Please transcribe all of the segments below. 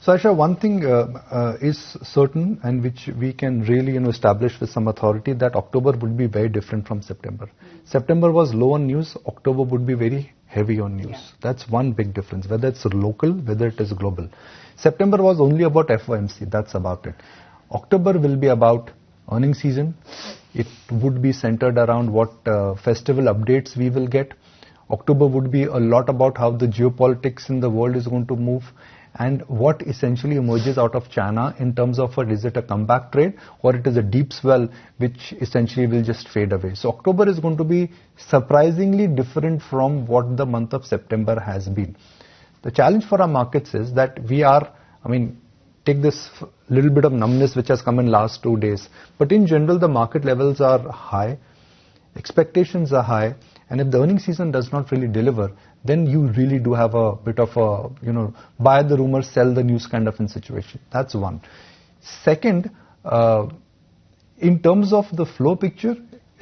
Sasha, one thing is certain, and which we can really establish with some authority, that October would be very different from September. September was low on news, October would be very heavy on news. Yeah. That's one big difference, whether it's local, whether it is global. September was only about FOMC, that's about it. October will be about earnings season. It would be centered around what festival updates we will get. October would be a lot about how the geopolitics in the world is going to move, and what essentially emerges out of China in terms of is it a comeback trade or it is a deep swell which essentially will just fade away. So October is going to be surprisingly different from what the month of September has been. The challenge for our markets is that we are, take this little bit of numbness which has come in last 2 days, but in general the market levels are high, expectations are high, and if the earnings season does not really deliver, then you really do have a bit of a, buy the rumor, sell the news kind of a situation. That's one. Second, in terms of the flow picture,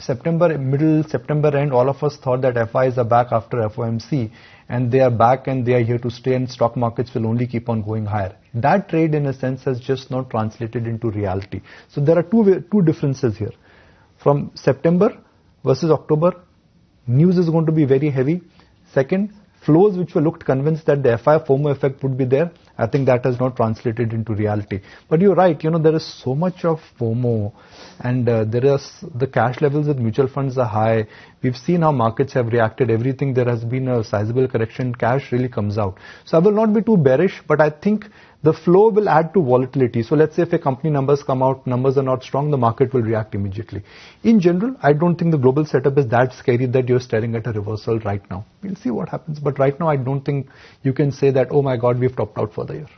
middle September end, all of us thought that FIs are back after FOMC, and they are back and they are here to stay, and stock markets will only keep on going higher. That trade, in a sense, has just not translated into reality. So there are two differences here. From September versus October, news is going to be very heavy. Second, flows which were looked convinced that the FI FOMO effect would be there, I think that has not translated into reality. But you're right, there is so much of FOMO, and the cash levels with mutual funds are high. We've seen how markets have reacted. Everything, there has been a sizable correction. Cash really comes out. So I will not be too bearish, but I think the flow will add to volatility. So let's say if a company numbers come out, numbers are not strong, the market will react immediately. In general, I don't think the global setup is that scary that you're staring at a reversal right now. We'll see what happens. But right now, I don't think you can say that, oh my God, we've topped out for the year.